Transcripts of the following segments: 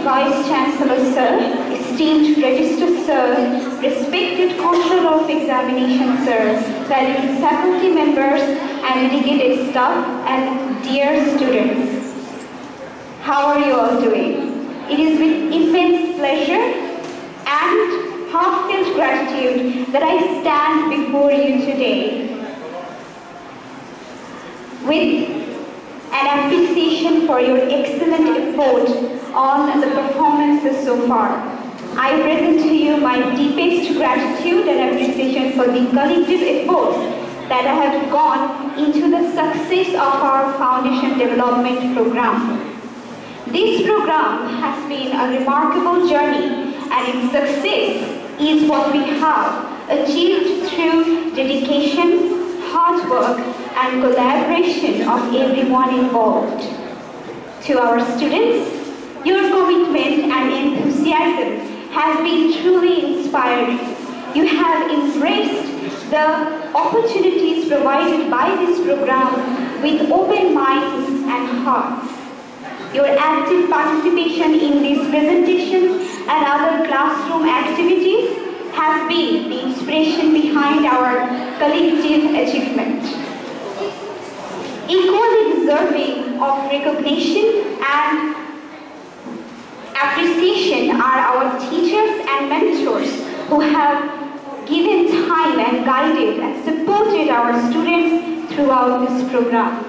Vice Chancellor Sir, esteemed Registrar Sir, respected Controller of Examination Sir, valued faculty members and dedicated staff, and dear students. How are you all doing? It is with immense pleasure and heartfelt gratitude that I stand before you today with an appreciation for your excellent effort on the performances so far. I present to you my deepest gratitude and appreciation for the collective efforts that have gone into the success of our Foundation Development Program. This program has been a remarkable journey, and its success is what we have achieved through dedication, hard work, and collaboration of everyone involved. To our students, your commitment and enthusiasm has been truly inspiring. You have embraced the opportunities provided by this program with open minds and hearts. Your active participation in these presentations and other classroom activities has been the inspiration behind our collective achievement. Equally deserving of recognition and appreciation are our teachers and mentors who have given time and guided and supported our students throughout this program.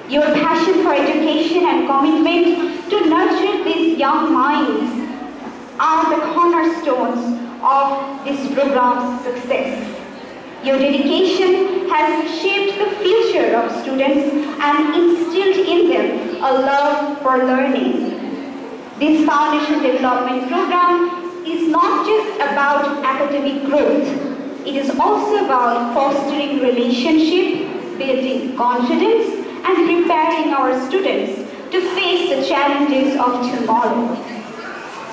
Your passion for education and commitment to nurture these young minds are the cornerstones of this program's success. Your dedication has shaped the future of students and instilled in them a love for learning. This Foundation Development Program is not just about academic growth. It is also about fostering relationship, building confidence, and preparing our students to face the challenges of tomorrow.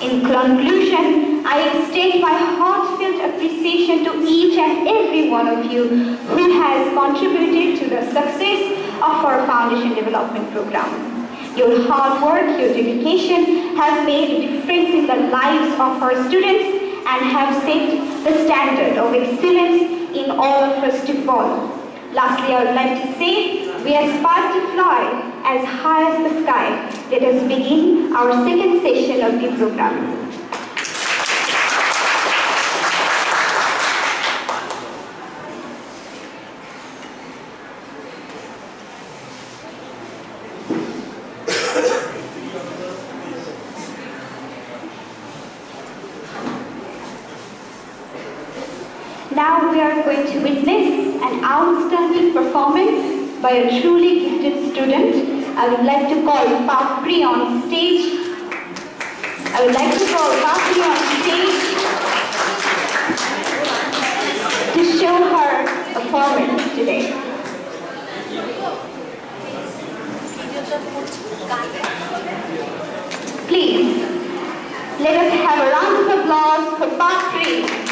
In conclusion, I extend my heartfelt appreciation to each and every one of you who has contributed to the success of our Foundation Development Program. Your hard work, your dedication have made a difference in the lives of our students and have set the standard of excellence in all of us to follow. Lastly, I would like to say, we aspire to fly as high as the sky. Let us begin our second session of the program. Now we are going to witness an outstanding performance by a truly gifted student. I would like to call Papri on stage. To show her performance today. Please, let us have a round of applause for Papri.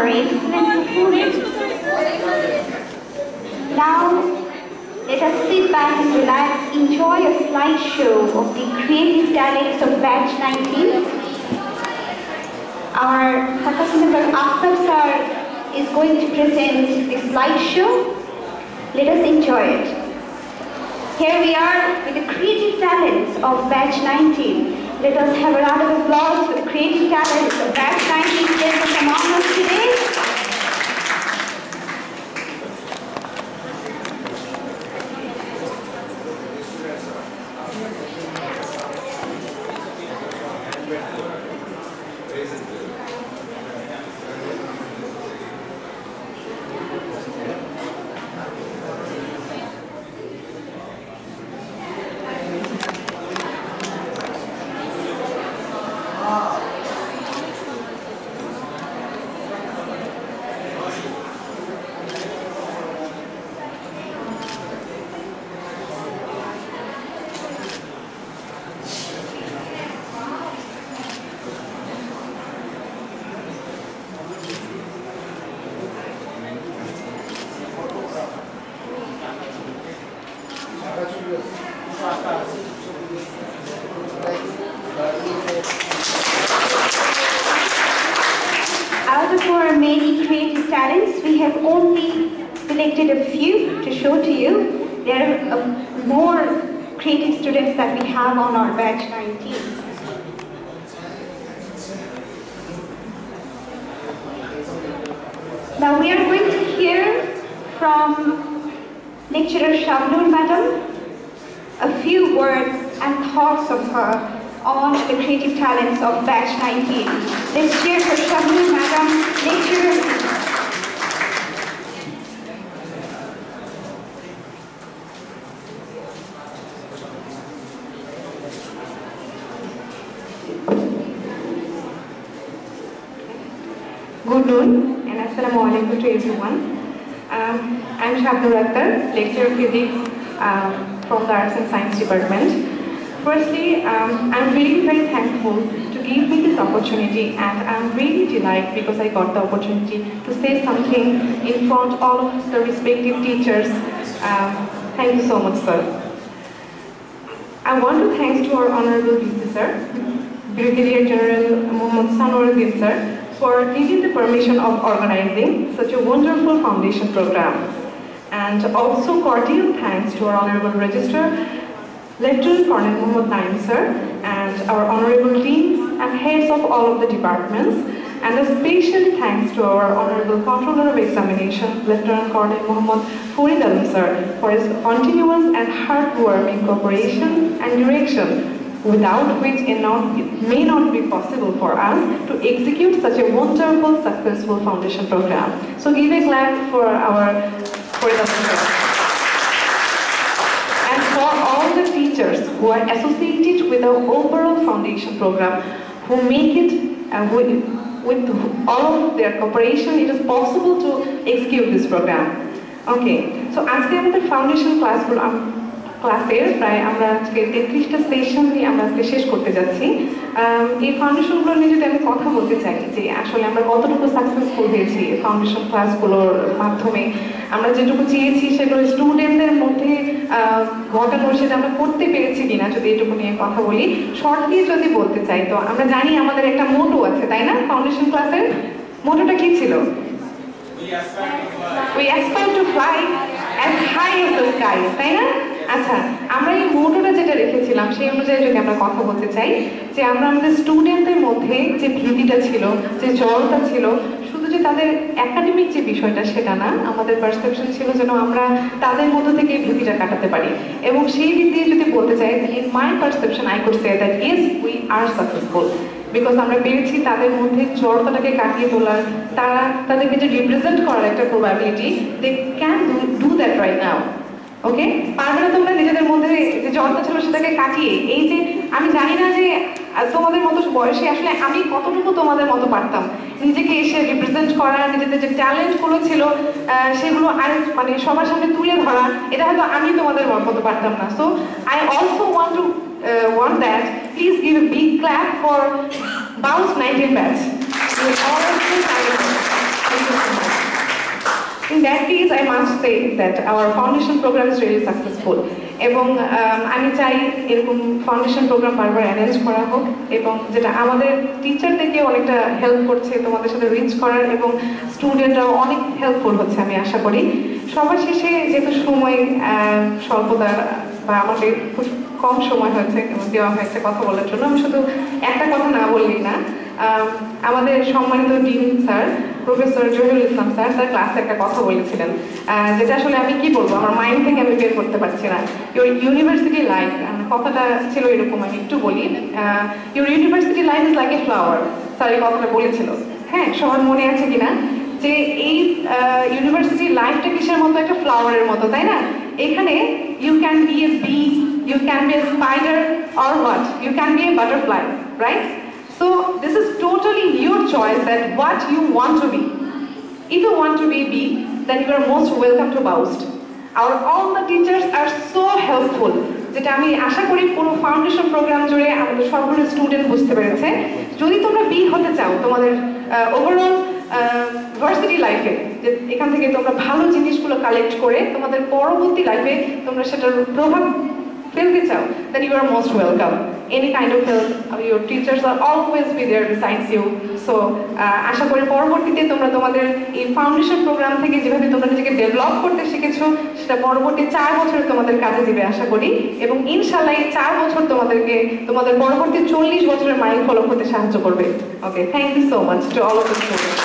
our excellent performance. Now, let us sit back and relax, enjoy a slideshow of the creative talents of Batch 19. Our faculty member Akhtar sir is going to present the slideshow. Let us enjoy it. Here we are with the creative talents of Batch 19. Let us have a round of applause for the creative talents of Batch 19 present among us today. Out of our many creative talents, we have only selected a few to show to you. There are more creative students that we have on our Batch 19. Now we are going to hear from lecturer Shabnur Madam a few words and thoughts of her on the creative talents of Batch 19. Let's cheer for Shabnur Madam, lecturer. Good noon and Assalamu alaikum to everyone. I'm Shabnur Akhtar, lecturer of physics from the Arts and Science Department. Firstly, I'm really very thankful to give me this opportunity, and I'm really delighted because I got the opportunity to say something in front of all of the respective teachers. Thank you so much, sir. I want to thank to our Honorable VC sir, Brigadier General Mohammad Sanoruddin sir, for giving the permission of organizing such a wonderful foundation program. And also cordial thanks to our Honorable Registrar, Lieutenant Colonel Mohammad Naim sir, and our Honorable Deans and heads of all of the departments, and a special thanks to our Honorable Controller of Examination, Lieutenant Colonel Mohammad Farid Alam sir, for his continuous and heartwarming cooperation and direction, without which it may not be possible for us to execute such a wonderful, successful foundation program. So give a clap for our Farid Alam sir. And for all the teachers who are associated with the overall foundation program, who make it with all of their cooperation, it is possible to execute this program. Okay, so as the foundation ক্লাসের প্রায় আমরা আজকে 33টা session নিয়ে আমরা আজকে শেষ করতে যাচ্ছি। এই ফাউন্ডেশনগুলো নিয়ে যদি আমি কথা বলতে চাই যে আসলে আমরা কতটুকু সাকসেসফুল হয়েছি ফাউন্ডেশন ক্লাসগুলোর মাধ্যমে, আমরা যেটুকু চেয়েছি সেগুলো স্টুডেন্টদের মধ্যে ঘটানো সেটা আমরা করতে পেরেছি কিনা, যদি এটুকু নিয়ে কথা বলি। শর্টলি যদি বলতে চাই তো আমরা জানি আমাদের একটা মোটো আছে, তাই না? ফাউন্ডেশন ক্লাসের মোটোটা কি ছিল? We aspire to fly as high as the sky, তাই না? আচ্ছা, আমরা এই মোটোটা যেটা রেখেছিলাম সেই অনুযায়ী যদি আমরা কথা বলতে চাই যে আমরা আমাদের স্টুডেন্টদের মধ্যে যে ভীতিটা ছিল, যে জড়তা ছিল, শুধু যে তাদের একাডেমিক যে বিষয়টা সেটা না, আমাদের পারসেপশন ছিল যেন আমরা তাদের মধ্য থেকে ভীতিটা কাটাতে পারি। এবং সেই দিক দিয়ে যদি বলতে চাই, in my perception I could say that yes we are successful, because আমরা পেরেছি তাদের মধ্যে জড়তাটাকে কাটিয়ে তোলার, তারা তাদেরকে যে রিপ্রেজেন্ট করার একটা probability, they can do that right now. Okay, পারবে না তোমরা নিজেদের মধ্যে যে জড়তা ছিল সেটাকে কাটিয়ে? এই যে আমি জানি না যে তোমাদের মতো বয়সে আসলে আমি কতটুকু তোমাদের মতো পারতাম নিজেকে এসে রিপ্রেজেন্ট করা, নিজেদের যে ট্যালেন্টগুলো ছিল সেগুলো আর মানে সবার সামনে তুলে ধরা, এটা হয়তো আমি তোমাদের মতো পারতাম না। So I also want that. Please give a big clap for Bounce 19 Batch. Thank you so much. In that case, I must say that our foundation program is really successful. এবং আমি চাই এরকম ফাউন্ডেশন প্রোগ্রাম বারবার arrange করা হোক এবং যেটা আমাদের টিচারদেরকে অনেকটা হেল্প করছে তোমাদের সাথে রিচ করার এবং স্টুডেন্টরাও অনেক হেল্পফুল হচ্ছে আমি আশা করি। সবার শেষে যেহেতু সময় স্বল্পতা বা আমাদের খুব কম সময় হয়েছে এবং দেওয়া হয়েছে কথা বলার জন্য, আমি শুধু একটা কথা না বললেই না। আমাদের সম্মানিত ডিন স্যার প্রফেসর জহিরুল ইসলাম স্যার তার ক্লাসে একটা কথা বলেছিলেন, যেটা আসলে আমি কি বলবো, আমার মাইন্ড থেকে আমি বের করতে পারছি না। ইউর ইউনিভার্সিটি লাইফ, কথাটা ছিল এরকম, আমি একটু বলি। Your university life is like a flower, sir এই কথাটা বলেছিল। হ্যাঁ, সবার মনে আছে কিনা যে এই ইউনিভার্সিটি লাইফটা কিসের মতো, একটা ফ্লাওয়ারের মতো, তাই না? এখানে you can be a B, you can be a spider, or what? You can be a butterfly, right? So this is totally your choice that what you want to be. If you want to be a bee, then you are most welcome to Baust. All the teachers are so helpful. যেটা আমি আশা করি পুরো foundation programme জুড়ে আমাদের সবগুলো student বুঝতে পেরেছে। যদি তোমরা বি হতে চাও তোমাদের ওভারঅল ভার্সিটি লাইফে, যে এখান থেকে তোমরা ভালো জিনিসগুলো কালেক্ট করে তোমাদের পরবর্তী লাইফে তোমরা সেটার প্রভাব ফেলতে চাও, then you are most welcome. Any kind of help, your teachers are always be there besides you. So আশা করি পরবর্তীতে তোমরা তোমাদের এই ফাউন্ডেশন প্রোগ্রাম থেকে যেভাবে তোমরা নিজেকে ডেভেলপ করতে শিখেছো সেটা পরবর্তী 4 বছরে তোমাদের কাজে দিবে আশা করি, এবং ইনশাআল্লাহ এই 4 বছর তোমাদেরকে তোমাদের পরবর্তী 40 বছরের মাইল ফলক হতে সাহায্য করবে। Okay, thank you so much to all of the students.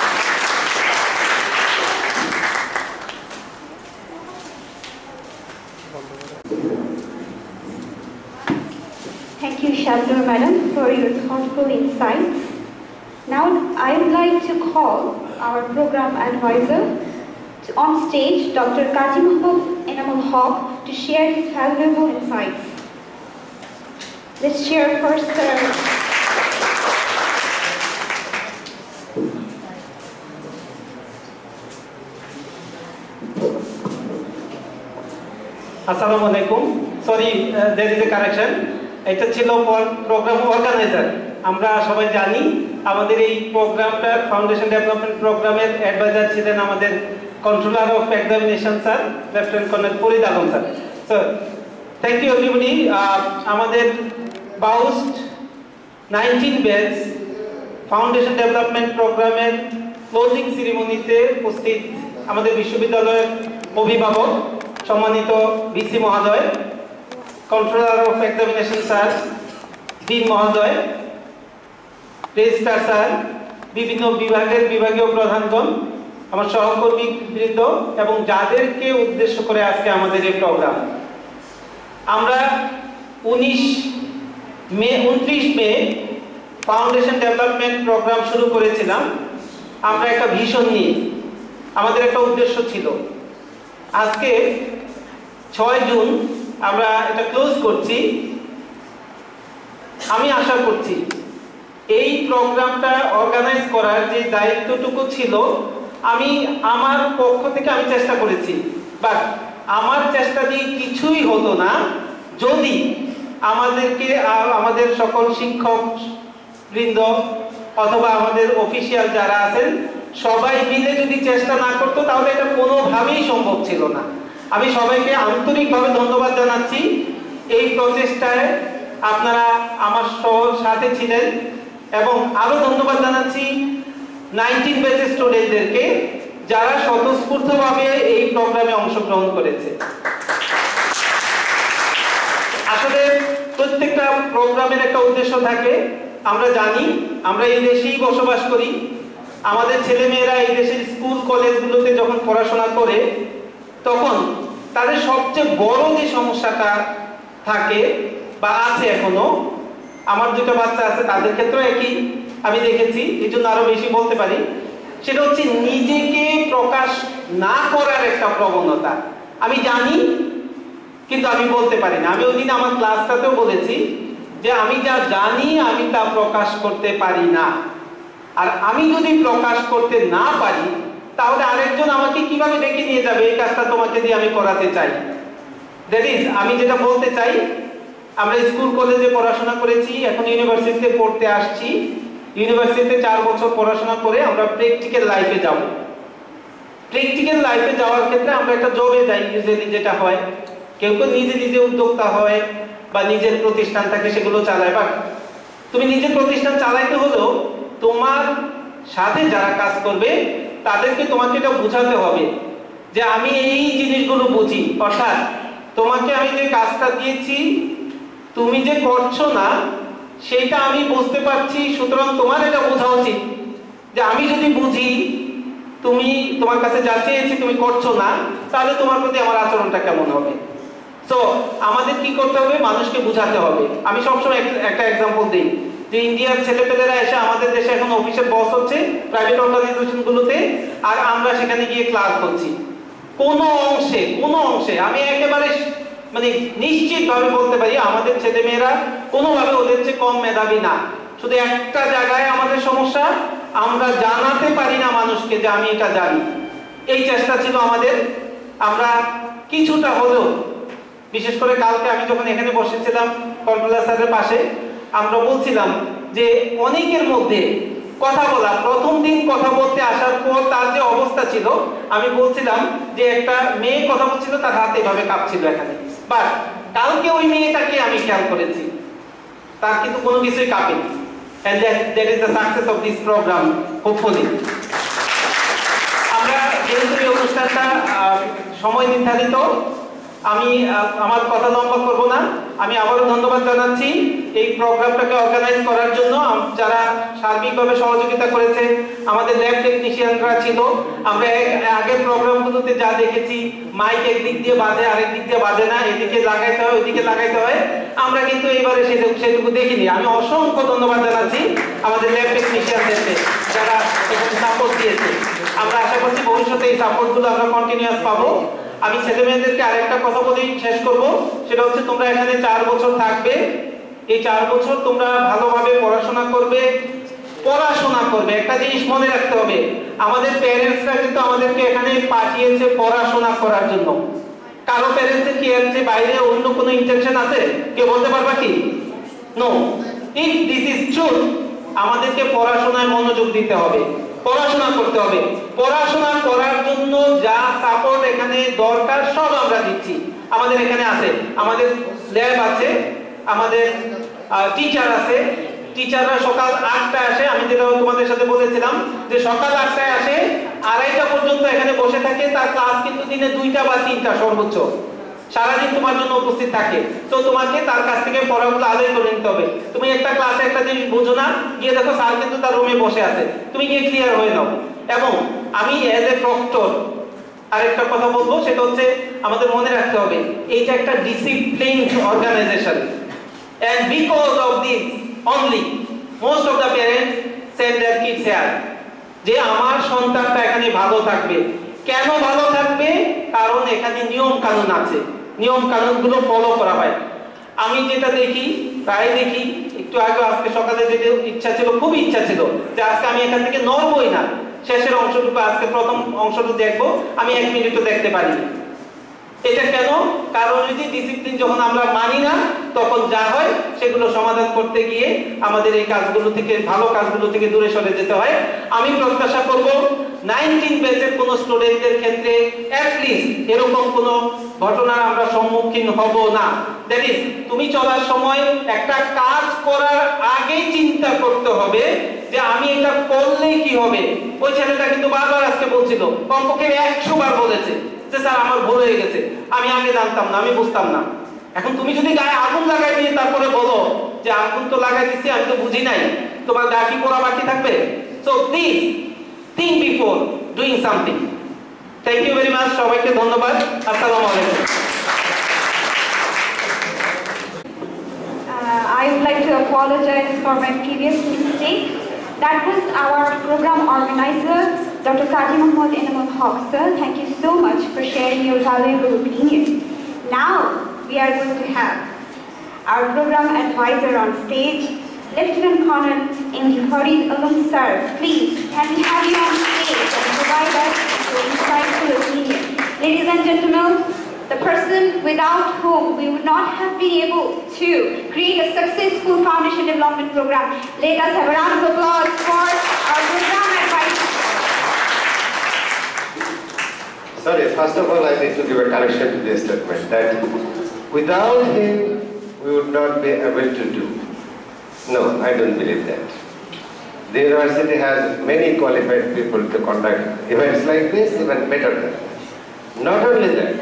Thank you, Shabnur Madam, for your thoughtful insights. Now, I would like to call our program advisor on stage, Dr. Kazi Muhammad Enamul Haq, to share his valuable insights. Let's share first, sir. Assalamu alaikum. Sorry, there is a correction. এটা ছিল programme organiser. আমরা সবাই জানি আমাদের এই প্রোগ্রামটার foundation development প্রোগ্রামের adviser ছিলেন আমাদের controller of examination sir, lieutenant colonel Farid Alam sir. So thank you everybody. আমাদের বাউস্ট 19 ব্যাচ ফাউন্ডেশন ডেভেলপমেন্ট প্রোগ্রামের ক্লোজিং সেরিমনিতে উপস্থিত আমাদের বিশ্ববিদ্যালয়ের অভিভাবক সম্মানিত ভিসি মহোদয়, controller of examination sir, dean মহোদয়, রেজিস্ট্রার স্যার, বিভিন্ন বিভাগের বিভাগীয় প্রধানগণ, আমার সহকর্মী বৃন্দ এবং যাদেরকে উদ্দেশ্য করে আজকে আমাদের এই প্রোগ্রাম। আমরা 29 মে ফাউন্ডেশন ডেভেলপমেন্ট প্রোগ্রাম শুরু করেছিলাম। আমরা একটা ভিশন নিয়ে, আমাদের একটা উদ্দেশ্য ছিল। আজকে 6 জুন আমরা এটা ক্লোজ করছি। আমি আশা করছি এই প্রোগ্রামটা অর্গানাইজ করার যে দায়িত্বটুকু ছিল আমি আমার পক্ষ থেকে আমি চেষ্টা করেছি, বাট আমার চেষ্টা দিয়ে কিছুই হতো না যদি আমাদেরকে আমাদের সকল শিক্ষক বৃন্দ অথবা আমাদের অফিসিয়াল যারা আছেন সবাই মিলে যদি চেষ্টা না করতো, তাহলে এটা কোনোভাবেই সম্ভব ছিল না। আমি সবাইকে আন্তরিকভাবে ধন্যবাদ জানাচ্ছি। এই প্রচেষ্টায় আপনারা আমার সাথে ছিলেন, এবং আরো ধন্যবাদ জানাচ্ছি 19 ব্যাচের স্টুডেন্টদেরকে যারা স্বতঃস্ফূর্তভাবে এই প্রোগ্রামে অংশগ্রহণ করেছে। আসলে প্রত্যেকটা প্রোগ্রামের একটা উদ্দেশ্য থাকে। আমরা জানি আমরা এই দেশেই বসবাস করি। আমাদের ছেলেমেয়েরা এই দেশের স্কুল কলেজগুলোতে যখন পড়াশোনা করে তখন তাদের সবচেয়ে বড় যে সমস্যাটা থাকে বা আছে এখনো, আমার 2টা বাচ্চা আছে তাদের ক্ষেত্রেও একই আমি দেখেছি, এই জন্য আরো বেশি বলতে পারি, সেটা হচ্ছে নিজেকে প্রকাশ না করার একটা প্রবণতা। আমি জানি কিন্তু আমি বলতে পারি না। আমি ওই দিন আমার ক্লাসটাতেও বলেছি যে আমি যা জানি আমি তা প্রকাশ করতে পারি না, আর আমি যদি প্রকাশ করতে না পারি তাহলে আরেকজন আমাকে কিভাবে ডেকে নিয়ে যাবে এই কাজটা তোমাকে দিয়ে আমি করাতে চাই। দ্যাট ইজ, আমি যেটা বলতে চাই, আমরা স্কুল কলেজে পড়াশোনা করেছি, এখন ইউনিভার্সিটিতে পড়তে আসছি। ইউনিভার্সিটিতে 4 বছর পড়াশোনা করে আমরা প্র্যাকটিক্যাল লাইফে যাব। প্র্যাকটিক্যাল লাইফে যাওয়ার ক্ষেত্রে আমরা একটা জবে যাই ইউজুয়ালি, যেটা হয় কেউ কেউ নিজে নিজে উদ্যোক্তা হয় বা নিজের প্রতিষ্ঠান থাকে সেগুলো চালায়। বা তুমি নিজের প্রতিষ্ঠান চালাইতে হলেও তোমার সাথে যারা কাজ করবে তাদেরকে তোমাকে এটা বোঝাতে হবে যে আমি এই জিনিসগুলো বুঝি, অর্থাৎ তোমাকে আমি যে কাজটা দিয়েছি তুমি যে করছো না সেটা আমি বুঝতে পারছি, সুতরাং তোমার এটা বোঝা উচিত যে আমি যদি বুঝি তুমি তোমার কাছে যা চেয়েছি তুমি করছো না, তাহলে তোমার প্রতি আমার আচরণটা কেমন হবে। তো আমাদের কি করতে হবে, মানুষকে বোঝাতে হবে। আমি সবসময় একটা এক্সাম্পল দিই যে ইন্ডিয়ার ছেলেপেলেরা এসে আমাদের দেশে এখন অফিসের বস হচ্ছে প্রাইভেট অর্গানাইজেশন গুলোতে, আর আমরা সেখানে গিয়ে ক্লাস করছি। কোনো অংশে আমি একেবারে মানে নিশ্চিত ভাবে বলতে পারি আমাদের ছেলেমেয়েরা কোনোভাবে ওদের চেয়ে কম মেধাবী না। শুধু একটা জায়গায় আমাদের সমস্যা, আমরা জানাতে পারি না মানুষকে যে আমি এটা জানি। এই চেষ্টা ছিল আমাদের, আমরা কিছুটা হলেও, বিশেষ করে কালকে আমি যখন এখানে বসেছিলাম কন্ট্রোলার স্যারের পাশে, আমরা বলছিলাম যে অনেকের মধ্যে কথা বলা, প্রথম দিন কথা বলতে আসার পর তার যে অবস্থা ছিল, আমি বলছিলাম যে একটা মেয়ে কথা বলছিল তার হাতে এভাবে কাঁপছিল এখানে, বাট কালকে ওই মেয়েটাকে আমি খেয়াল করেছি তার কিন্তু কোনো কিছুই কাঁপেনি। And that is the success of this program, hopefully. আমরা যেহেতু এই অনুষ্ঠানটা সময় নির্ধারিত, আমি আমার কথা লম্বা করব না। আমি আবারও ধন্যবাদ জানাচ্ছি এই প্রোগ্রামটাকে অর্গানাইজ করার জন্য যারা সার্বিকভাবে সহযোগিতা করেছে। আমাদের ল্যাব টেকনিশিয়ানরা ছিল, আমরা আগের প্রোগ্রামগুলোতে যা দেখেছি মাইক একদিক দিয়ে বাজে আরেক দিক দিয়ে বাজে না, এদিকে লাগাইতে হয় ওইদিকে লাগাইতে হয়, আমরা কিন্তু এবারে সেটুকু দেখিনি। আমি অসংখ্য ধন্যবাদ জানাচ্ছি আমাদের ল্যাব টেকনিশিয়ানদেরকে যারা এখানে সাপোর্ট দিয়েছে। আমরা আশা করছি ভবিষ্যতে এই সাপোর্টগুলো আমরা কন্টিনিউয়াস পাবো। আমি ছেলে মেয়েদেরকে আরেকটা কথা বলেই শেষ করব, সেটা হচ্ছে তোমরা এখানে 4 বছর থাকবে। এই 4 বছর তোমরা ভালোভাবে পড়াশোনা করবে। একটা জিনিস মনে রাখতে হবে, আমাদের প্যারেন্টসরা কিন্তু আমাদেরকে এখানে পাঠিয়েছে পড়াশোনা করার জন্য। কারো প্যারেন্টসের কি আছে বাইরে অন্য কোনো ইন্টেনশন আছে? কেউ বলতে পারবা কি? No. If this is true, আমাদেরকে পড়াশোনায় মনোযোগ দিতে হবে, পড়াশোনা করতে হবে। পড়াশোনা করার জন্য যা সাপোর্ট এখানে দরকার সব আমরা দিচ্ছি। আমাদের এখানে আছে, আমাদের ল্যাব আছে, আমাদের টিচার আছে। টিচাররা সকাল 8টায় আসে, আমি যেটা তোমাদের সাথে বলেছিলাম যে সকাল 8টায় আসে, 2:30 পর্যন্ত এখানে বসে থাকে। তার ক্লাস কিন্তু দিনে 2টা বা 3টা সর্বোচ্চ, সারাদিন তোমার জন্য উপস্থিত থাকে। তো তোমাকে তার কাছ থেকে পড়াগুলো আদায় করে নিতে হবে। তুমি একটা ক্লাসে একটা জিনিস বুঝো না, গিয়ে দেখো স্যার কিন্তু তার রুমে বসে আছে, তুমি গিয়ে ক্লিয়ার হয়ে নাও। এবং আমি এজ এ প্রক্টর আরেকটা কথা বলবো, সেটা হচ্ছে আমাদের মনে রাখতে হবে এইটা একটা disciplined organisation, and because of this only most of the parents send their kids here, যে আমার সন্তানটা এখানে ভালো থাকবে। কেন ভালো থাকবে? কারণ এখানে নিয়ম কানুন আছে, নিয়ম কানুনগুলো ফলো করা হয়। আমি যেটা দেখি, প্রায় দেখি, একটু আগে আজকে সকালে যেতে ইচ্ছা ছিল, খুব ইচ্ছা ছিল যে আজকে আমি এখান থেকে নড়বই না, শেষের অংশটুকু আজকে প্রথম অংশটুকু দেখবো, আমি 1 মিনিটও দেখতে পারি। এটা কেন? কারণ যদি ডিসিপ্লিন যখন আমরা মানি না, তখন যা হয় সেগুলো সমাধান করতে গিয়ে আমাদের এই কাজগুলো থেকে, ভালো কাজগুলো থেকে দূরে সরে যেতে হয়। আমি প্রত্যাশা করব 19 ব্যাচের কোন স্টুডেন্টদের ক্ষেত্রে অ্যাটলিস্ট এরকম কোন ঘটনার আমরা সম্মুখীন হব না। দ্যাট ইজ, তুমি চলার সময় একটা কাজ করার আগে চিন্তা করতে হবে যে আমি এটা করলে কি হবে। ওই ছেলেটা কিন্তু বারবার আজকে বলছিল, কমপক্ষে 100 বার বলেছে যে স্যার আমার ভুল হয়ে গেছে, আমি আগে জানতাম না, আমি বুঝতাম না। এখন তুমি যদি গায়ে আগুন লাগাই দিয়ে তারপরে বলো যে আগুন তো লাগাই দিচ্ছি, আমি তো বুঝি নাই, তোমার গা কি পোড়া বাকি থাকবে? So please think before doing something. Thank you very much. সবাইকে ধন্যবাদ। আসসালামু আলাইকুম। I would like to apologize for my previous mistake. That was our program organizer, Dr. Kaji Muhammad Enamul Haq, sir. Thank you so much for sharing your valuable opinion. Now we are going to have our program advisor on stage, Lieutenant Colonel Indy Farid Alam, sir. Please, can we have you on stage and provide us your insightful opinion? Ladies and gentlemen, the person without whom we would not have been able to create a successful foundation development program. Let us have a round of applause for our program advisor. Sorry, first of all, I need to give a correction to this statement that without him, we would not be able to do. No, I don't believe that. The university has many qualified people to conduct events like this, even better than that. Not only that,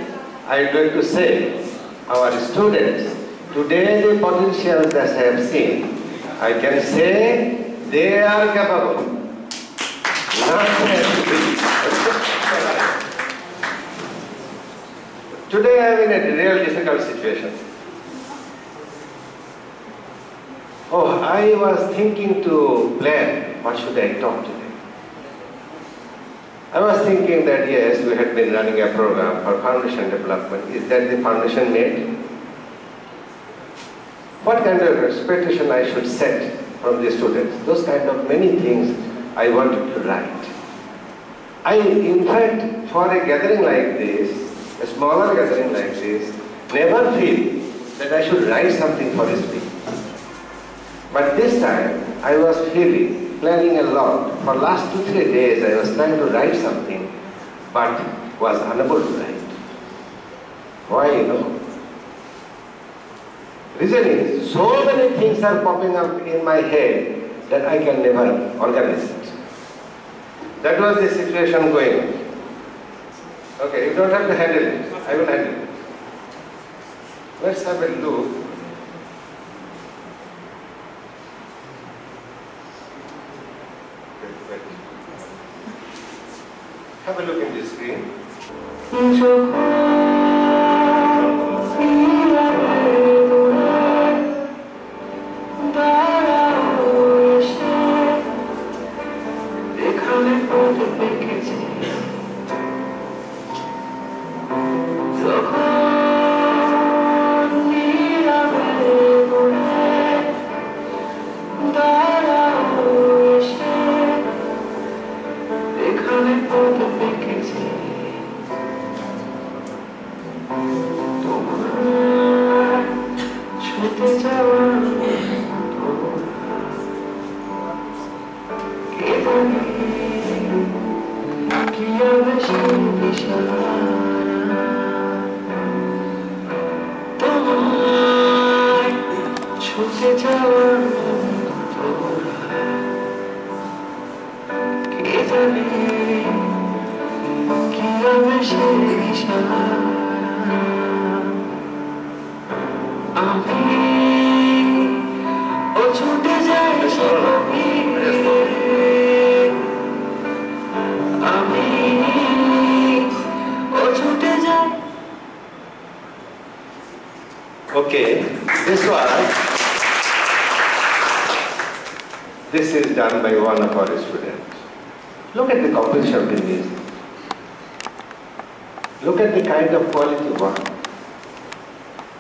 I would like to say, our students, today the potentials that I have seen, I can say they are capable. Today I am in a real difficult situation. Oh, I was thinking to plan, what should I talk today? I was thinking that yes, we had been running a program for foundation development. Is that the foundation made? What kind of expectation I should set from the students? Those kind of many things I wanted to write. In fact, for a gathering like this, a smaller gathering like this, never feel that I should write something for this speech. But this time, I was planning a lot. For last 2-3 days, I was trying to write something, but was unable to write. Why, you know? Reason is, so many things are popping up in my head that I can never organize it. That was the situation going on. Okay, you don't have to handle it. I will handle it. Let's have a look. Wait. Have a look in the screen. Okay, this is done by one of our students. Look at the composition of the music. Look at the kind of quality work.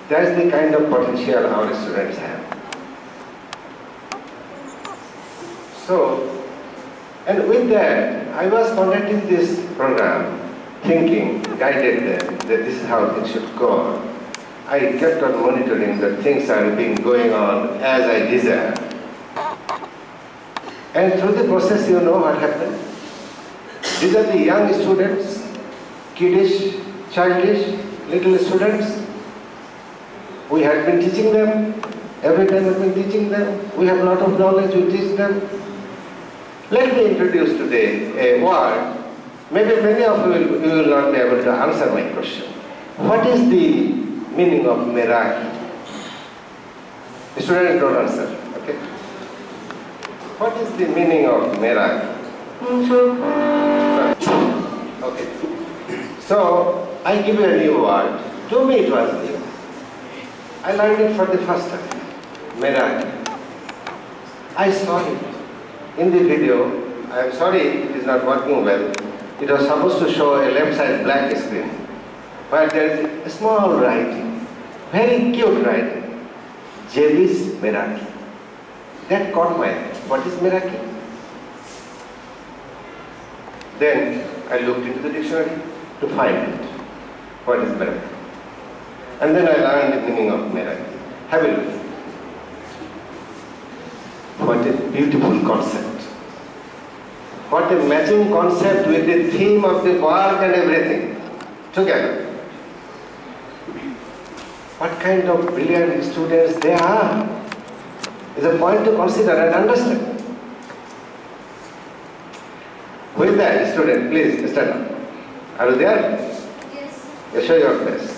That's the kind of potential our students have. So, and with that, I was conducting this program, thinking, guided them that this is how things should go on. I kept on monitoring that things are being going on as I desire. And through the process, you know what happened? These are the young students, kiddish, childish, little students. We had been teaching them. Every time we've been teaching them. We have a lot of knowledge, we teach them. Let me introduce today a word. Maybe many of you will not be able to answer my question. What is the meaning of Meraki? The students don't answer, okay? What is the meaning of Meraki? Okay. So, I give you a new word. To me it was new. I learned it for the first time. Meraki. I saw it in the video. I am sorry it is not working well. It was supposed to show a left side black screen. But there is a small writing, very cute writing, Jevis Meraki. That caught my eye. What is Meraki? Then I looked into the dictionary to find it. What is Meraki? And then I learned the meaning of Meraki. Have a look. What a beautiful concept. What a matching concept with the theme of the work and everything. together. What kind of brilliant students they are is a point to consider and understand. With that, student, please stand up. Are you there? Yes. You show your face.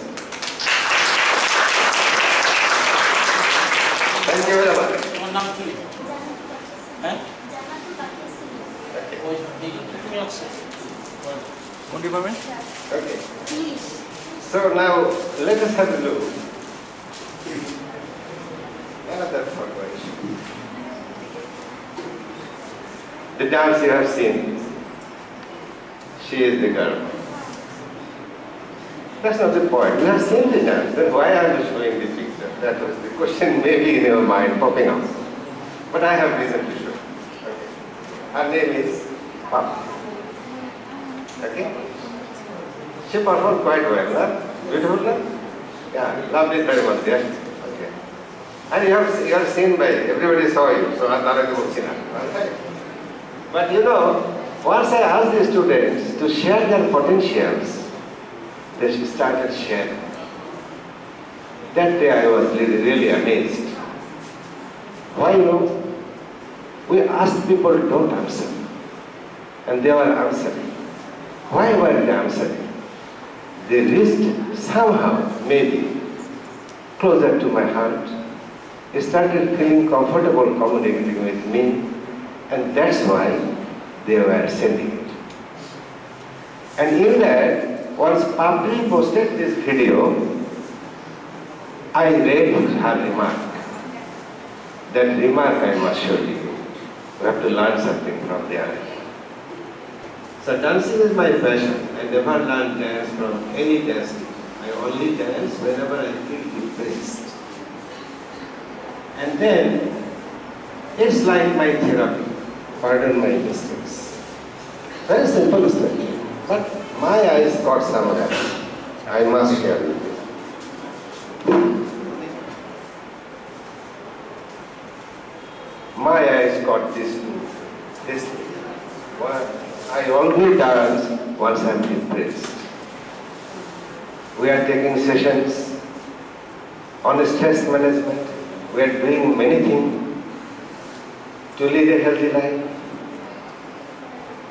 Thank you very much. তোমার নাম কি? হ্যাঁ? ওই তুমি আছে। কোন department? Okay. So now let us have a look. Another photo. The dance you have seen. She is the girl. That's not the point. You have seen the dance. Then why are you showing the picture? That was the question maybe in your mind popping up. But I have reason to show. Okay. Her name is Pap. Okay? She performed quite well, no? Beautiful, no? Yeah, loved it very much, yeah? Okay. And you have seen by, everybody saw you, so I'm not going to say. But you know, once I asked the students to share their potentials, they started sharing. That day I was really amazed. Why, you know, we asked people don't answer, and they were answering. Why were they answering? They reached somehow, maybe, closer to my heart. They started feeling comfortable communicating with me, and that's why they were sending it. And in that, once Papri posted this video, I read her remark. That remark I must show you. We have to learn something from there. So dancing is my passion. I never learned dance from any dance teacher. I only dance whenever I feel depressed. And then, it's like my therapy. Pardon my mistakes. Very simple story. But my eyes got some of that. I must share with you. My eyes got this thing. Well, I only dance once I'm depressed. We are taking sessions on stress management. We are doing many things to lead a healthy life.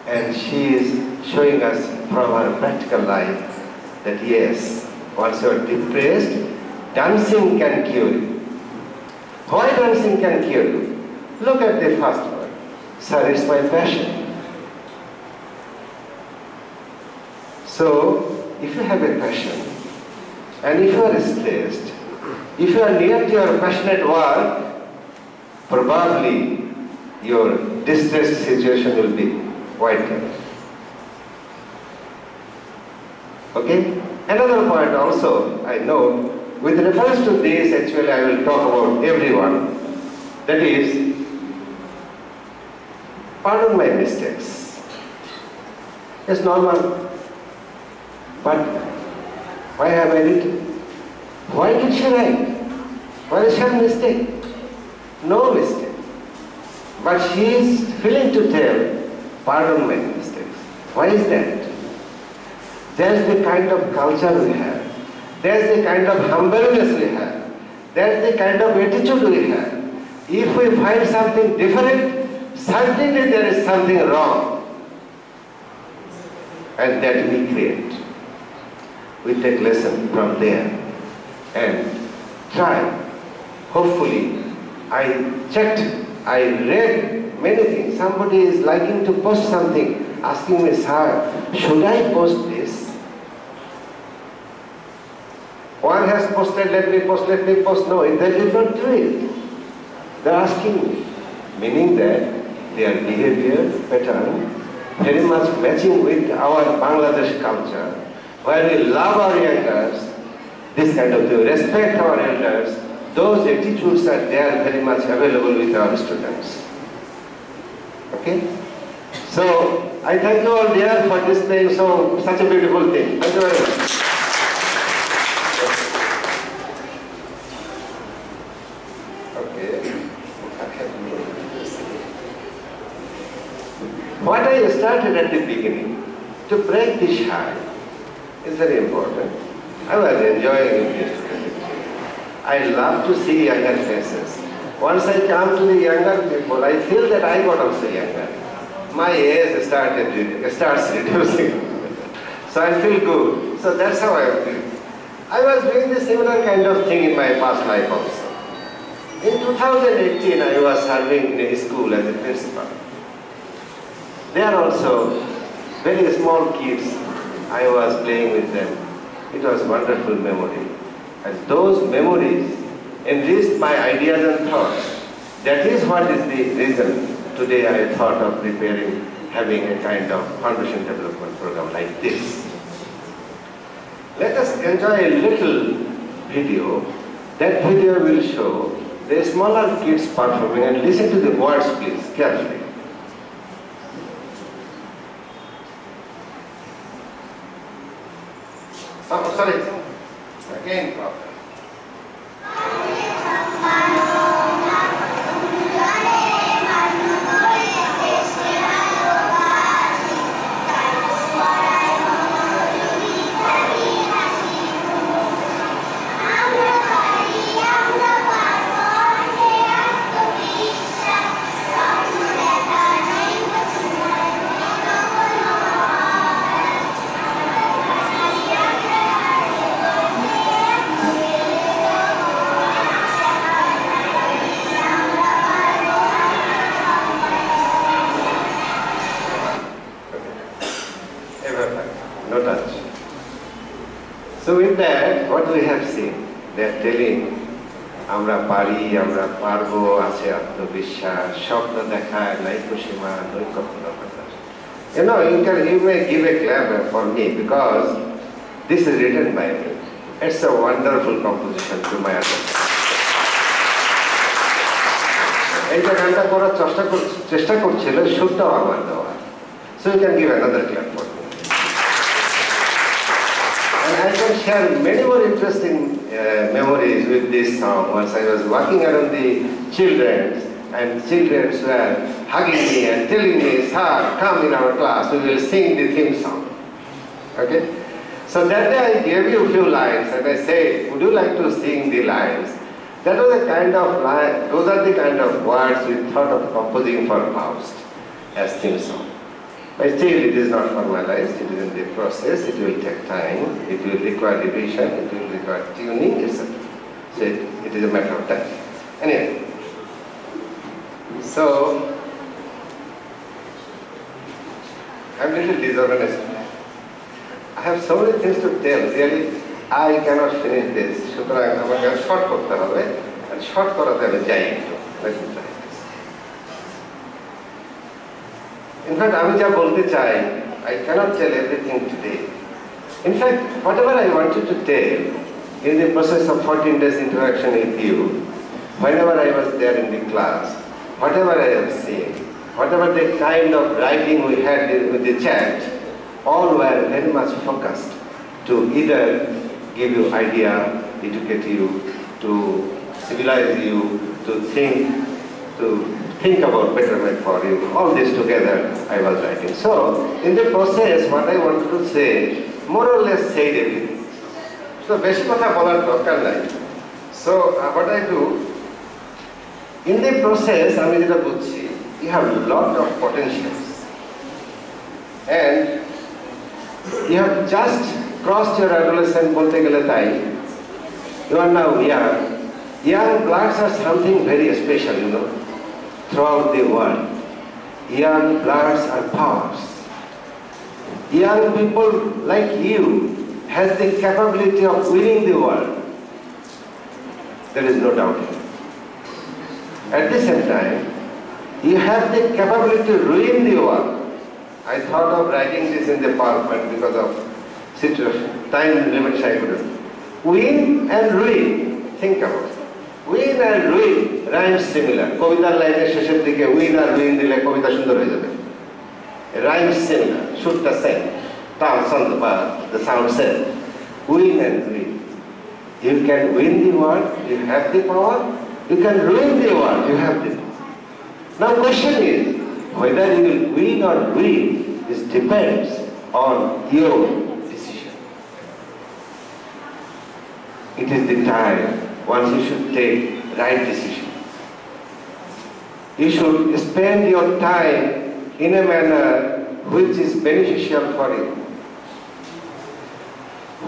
And she is showing us from her practical life that yes, once you are depressed, dancing can cure you. Why dancing can cure you? Look at the first word. Sir, it's my passion. So, if you have a passion, and if you are stressed, if you are near to your passionate work, probably your distressed situation will be quite good. Okay? Another point also, I know, with reference to this, actually I will talk about everyone. That is, pardon my mistakes. It's normal. But why have I written? Why did she write? Why is she a mistake? No mistake. But she is willing to tell, pardon my mistakes. Why is that? That's the kind of culture we have. That's the kind of humbleness we have. That's the kind of attitude we have. If we find something different, certainly there is something wrong. And that we create. We take lesson from there and try. Hopefully, I checked, I read many things. Somebody is liking to post something, asking me, sir, should I post this? One has posted, let me post. No, they did not do it. They're asking me, meaning that their behavior pattern very much matching with our Bangladesh culture, where we love our elders, this kind of thing, respect our elders, those attitudes are there very much available with our students. Okay? So, I thank you all dear for displaying such a beautiful thing. Thank you very much. Okay. What I started at the beginning, to break the shy, It's very important. I was enjoying it. I love to see younger faces. Once I come to the younger people, I feel that I got also younger. My age starts reducing. So I feel good. So that's how I feel. I was doing the similar kind of thing in my past life also. In 2018, I was serving in a school as a principal. They are also very small kids. I was playing with them. It was wonderful memory. And those memories enriched my ideas and thoughts. That is what is the reason today I thought of preparing, having a kind of foundation development program like this. Let us enjoy a little video. That video will show the smaller kids performing, and listen to the words please, carefully. Oh, sorry. Again problem. No touch. So with that, what we have seen, they are telling, আমরা পারি, আমরা পারবো, আছে আত্মবিশ্বাস, স্বপ্ন দেখায়, নাইকো সীমা, নৈকো কোনো কথা। You know, you may give a clap for me because this is written by me. It's a wonderful composition to my understanding. এইটা গানটা করার চেষ্টা করছিল, সুরটাও আমার দেওয়া। So you can give another clap for me. And I can share many more interesting memories with this song. Once I was walking around the children, and children were hugging me and telling me, "Sir, come in our class, we will sing the theme song." Okay? So that day I gave you a few lines and I said, would you like to sing the lines? That was the kind of line, those are the kind of words we thought of composing for Faust as theme song. But still it is not formalized, it is in the process, it will take time, it will require revision, it will require tuning, etc. So it is a matter of time. Anyway, so I'm a little disorganized. I have so many things to tell, really I cannot finish this. সুতরাং আমাকে short করতে হবে, আর short করাতে আমি যাই একটু। In fact, আমি যা বলতে চাই, I cannot tell everything today. In fact, whatever I wanted to tell in the process of 14 days interaction with you, whenever I was there in the class, whatever I have seen, whatever the kind of writing we had with the chat, all were very much focused to either give you idea, educate you, to civilize you, to think about betterment for you. All this together I was writing. So, in the process, what I wanted to say, more or less said everything. So, beshi kotha bolar dorkar nai. So, what I do, in the process, ami jeta bujchi, you have a lot of potentials. And you have just crossed your adolescent, bolte gele tai. You are now young. Young bloods are something very special, you know, throughout the world. Young bloods are powers. Young people like you has the capability of winning the world. There is no doubt. At the same time, you have the capability to ruin the world. I thought of writing this in the PowerPoint because of situation, time limit I couldn't. Win and ruin, think about it. Win and ruin rhymes similar. Kovitar line শেষের দিকে win আর ruin দিলে কবিতা সুন্দর হয়ে যাবে. Rhymes similar, should the same. The sound same. Win and ruin. You can win the world, you have the power. You can ruin the world, you have the power. Now question is, whether you will win or ruin, this depends on your decision. it is the time once you should take right decision. You should spend your time in a manner which is beneficial for you,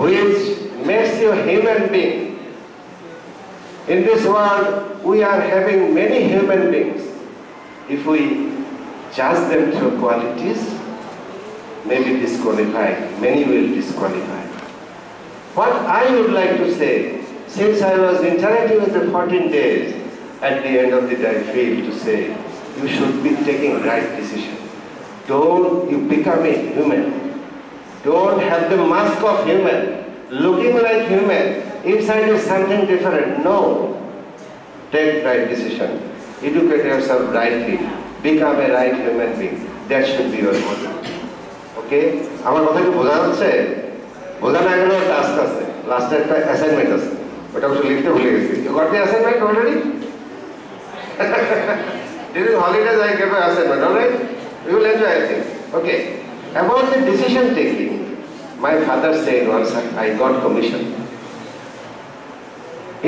which makes you a human being. In this world, we are having many human beings. If we judge them through qualities, maybe disqualified, many will disqualify. What I would like to say, since I was interacting with the 14 days, at the end of the day I feel to say, you should be taking right decision. Don't you become a human. Don't have the mask of human, looking like human. Inside is something different. No. Take right decision. Educate yourself rightly. Become a right human being. That should be your motto. Okay? আমার কথা কি বোঝা যাচ্ছে? বোঝা না গেলেও task আছে। লাস্টে একটা অ্যাসাইনমেন্ট আছে। ওটা অবশ্য লিখতে ভুলে গেছি। You got the assignment already? During holidays I gave an assignment, alright? You will enjoy, I think. Okay. About the decision taking, my father said once I got commission.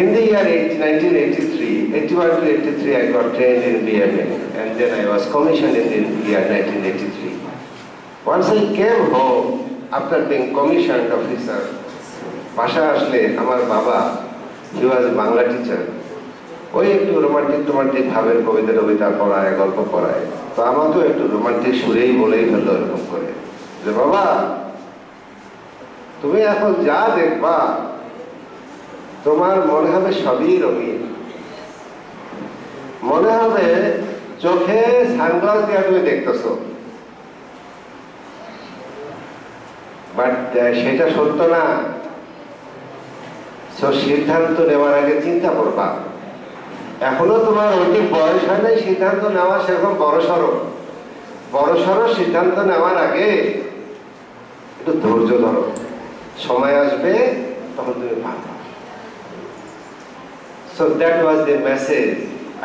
In the year 1983, 81 to 83, I got trained in BMA, and then I was commissioned in the year 1983. Once I came home, after being commissioned officer, Pasha Ashle, Amar Baba, he was a Bangla teacher. ওই একটু romantic ভাবের কবিতা পড়ায়, গল্প পড়ায়। তো আমাকেও একটু romantic সুরেই বলেই ফেললো এরকম করে যে বাবা তুমি এখন যা দেখবা তোমার মনে হবে সবই রঙিন, মনে হবে চোখে সানগ্লাস দিয়ে তুমি দেখতেছো, বাট সেটা সত্য না। সিদ্ধান্ত নেওয়ার আগে চিন্তা করবা। এখনো তোমার অধিক বয়স হয় নাই সিদ্ধান্ত নেওয়া সেরকম বড়সড় সিদ্ধান্ত নেওয়ার আগে একটু ধৈর্য ধরো, সময় আসবে তখন তুমি পারবে। So that was the message.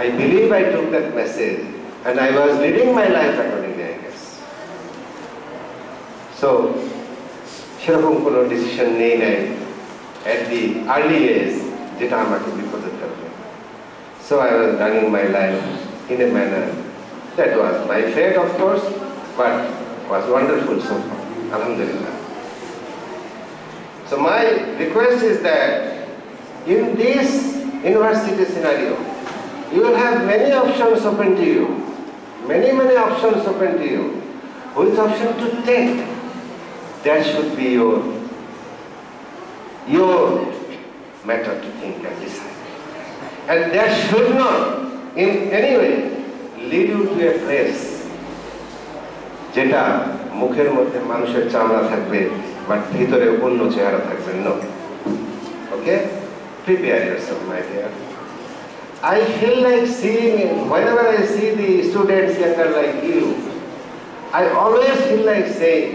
I believe I took that message and I was leading my life accordingly, I guess. So সেরকম কোনো ডিসিশন নেই নাই at the early age যেটা আমাকে বিপদে ফেলবে। So I was running my life in a manner that was my fate, of course, but was wonderful so far. Alhamdulillah. So my request is that in this university scenario, you will have many options open to you, many options open to you. Which option to take? That should be your matter to think and decide. And that should not in any way lead you to a place যেটা মুখের মধ্যে মানুষের চামড়া থাকবে but ভিতরে অন্য চেহারা থাকবে। No. Okay? Prepare yourself, my dear. I feel like seeing, whenever I see the students younger like you, I always feel like saying,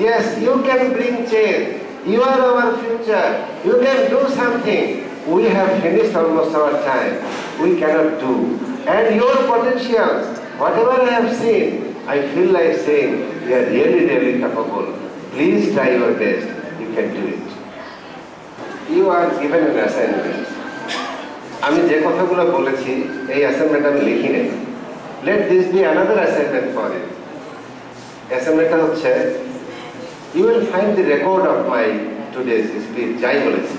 yes, you can bring change. You are our future. You can do something. We have finished almost our time. We cannot do. And your potentials, whatever I have seen, I feel like saying, you are really capable. Please try your best. You can do it. You are given an assignment. আমি যে কথাগুলো বলেছি এই assignment আমি লিখি নেই। Let this be another assignment for you. অ্যাসাইনমেন্টটা হচ্ছে you will find the record of my today's speech. যাই বলেছি,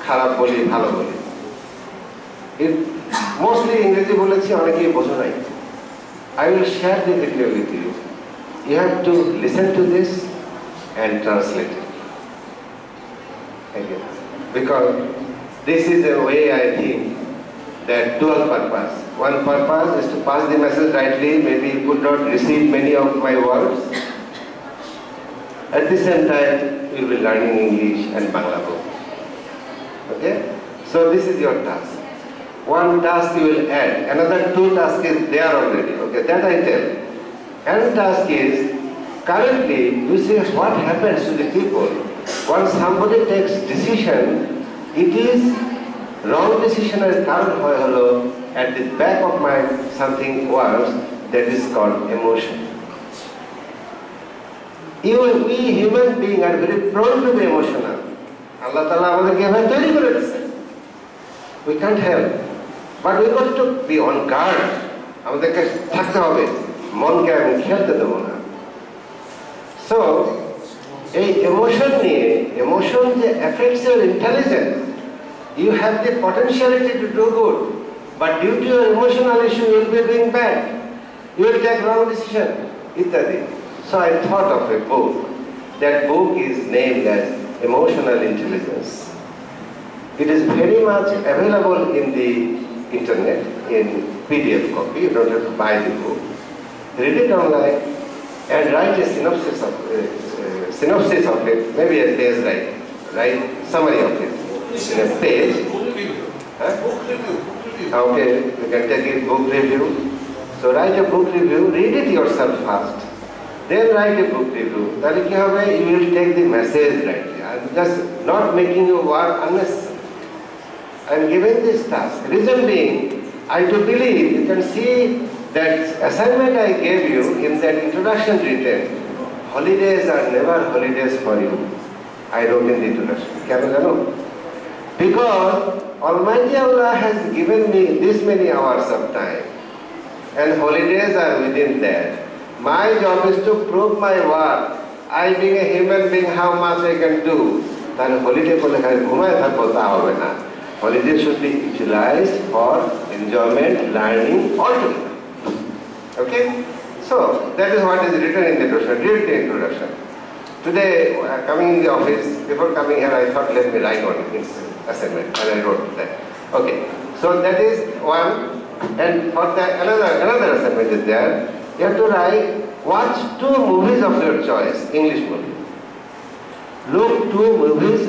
খারাপ বলি ভালো বলি, মোস্টলি ইংরেজি বলেছি, অনেকেই বোঝো নাই। I will share the video with you. You have to listen to this and translate it. Again. Because this is a way I think that dual purpose. One purpose is to pass the message rightly. Maybe you could not receive many of my words. At the same time, you will be learning English and Bangla both. Okay? So this is your task. One task you will add. Another 2 tasks is there already. Okay? That I tell. Another task is, currently, you see what happens to the people. Once somebody takes decision, it is wrong decision and কারণ হয় হলো at the back of mind something worse that is called emotion. We human beings are very prone to be emotional. আল্লাহ তাআলা আমাদেরকে এভাবে তৈরি করে দিয়েছেন। We can't help, but we got to be on guard. আমাদেরকে থাকতে হবে, মনকে আমি খেলতে দেবো না। So এই emotion নিয়ে, emotion যে affects your intelligence, you have the potentiality to do good, but due to your emotional issue you will be doing bad. You will take wrong decision, ityadi. So I thought of a book. That book is named as Emotional Intelligence. It is very much available in the internet in PDF copy. You don't have to buy the book. Read it online and write a synopsis of it, maybe a page write summary of it in a page. Huh? Okay, you can take it book review. So write a book review, read it yourself first, then write a book review. Then you will take the message rightly. I'm just not making you work unnecessary. I'm giving this task. Reason being, I do believe you can see that assignment I gave you in that introduction written. Holidays are never holidays for you. I wrote in the introduction. Can you know? Because Almighty Allah has given me this many hours of time, and holidays are within that. My job is to prove my work. I being a human being, how much I can do. Then holiday ko lekhai ghumay thakbo ta hobe na. Holiday should be utilized for enjoyment, learning, altogether. Okay? So that is what is written in the introduction. Read the introduction. Today, coming in the office, before coming here, I thought let me write on this assignment, and I wrote that. Okay. So that is one. And for that, another assignment is there. You have to watch 2 movies of your choice, English movie. Look 2 movies,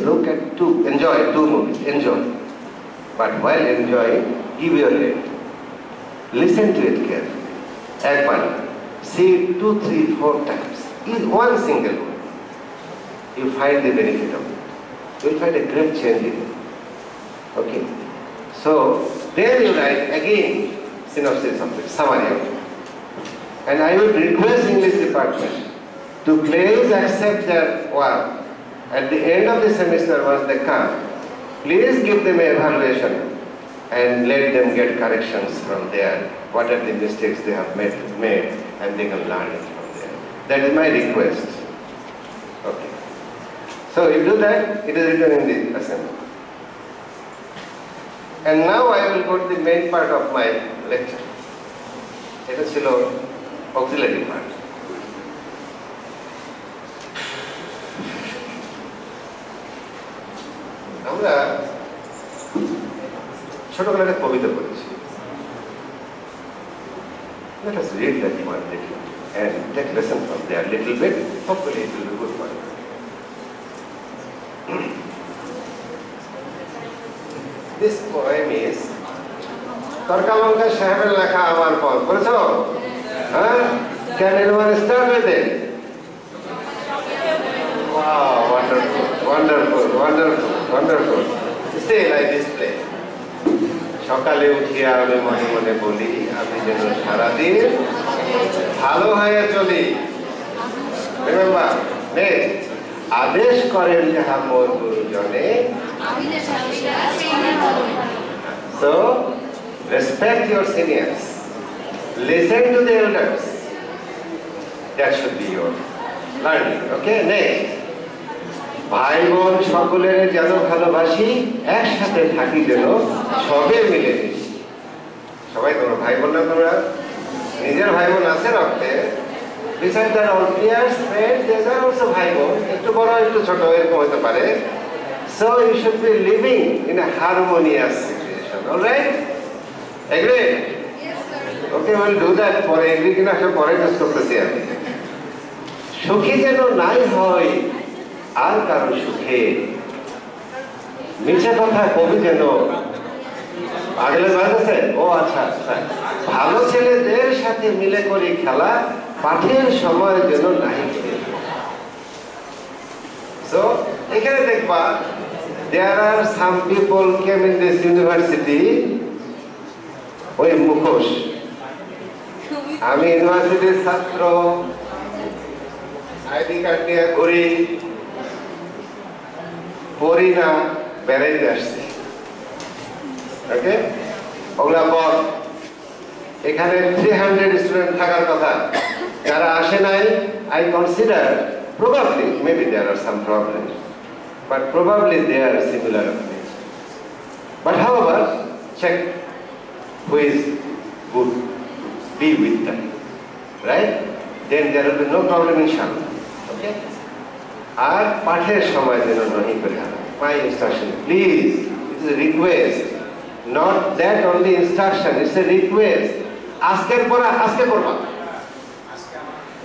enjoy 2 movies, enjoy. But while enjoying, give your head. Listen to it carefully. Ekbar, see 2, 3, 4 times. In one single one. You find the benefit of it. You will find a great change in it. Okay. So, then you write again synopsis of it, summary of it. And I would request English department to please accept their work. At the end of the semester, once they come, please give them an evaluation and let them get corrections from there. What are the mistakes they have made, and they can learn it from there. That is my request. Okay. So you do that, it is written in the assignment. And now I will go to the main part of my lecture. It is still auxiliary part. আমরা ছোটবেলায় একটা কবিতা পড়েছি। Let us read that one little and take lesson from there little bit. Hopefully it will be good for you. This poem is Tarkalonka Saheber লেখা আমার পর পড়েছো? হ্যাঁ? Can anyone start with it? Wow, wonderful, wonderful, wonderful, wonderful. Stay like this play. সকালে উঠিয়া আমি মনে মনে বলি আমি যেন সারাদিন ভালো হয়ে চলি। Remember, next. আদেশ করেন যাহা মোর গুরুজনে। So, respect your seniors. Listen to the elders. That should be your learning. Okay, next. ভাই বোন সকলের যেন ভালোবাসি, একসাথে থাকি যেন সবে মিলে মিশি। সবাই তোমরা ভাই বোন না, তোমরা নিজের ভাই বোন আছে রক্তে। Besides that, all peers, friends, they are also ভাই বোন, একটু বড় একটু ছোট এরকম হতে পারে। So you should be living in a harmonious situation. All right? Agree? Okay, we'll do that. পরে এগ্রি কিনা সব পরে ডিসকাস করতেছি আমি। সুখী যেন নাই হয় আর কারো সুখে, মিছে কথা কবি যেন আগলে বাড়তেছে। ও আচ্ছা আচ্ছা, ভালো ছেলেদের সাথে মিলে করি খেলা, পাঠের সময় যেন নাই। So এখানে দেখবা there are some people came in this university ওই মুখোশ। আমি ইউনিভার্সিটির ছাত্র, আইডি কার্ড নিয়ে ঘুরি, পড়ি না, বেড়াইতে আসছি। ওকে, ওগুলা বল। এখানে 300 স্টুডেন্ট থাকার কথা, যারা আসে নাই, I consider probably maybe there are some problems, but probably they are similar opinions. But however, check who is good, be with them, right? Then there will be no problem inshallah. Okay? আর পাঠের সময় যেন নহি করে হারা। My instruction, please, it is a request, not that only instruction, it's a request. আজকের পড়া আজকে করবা,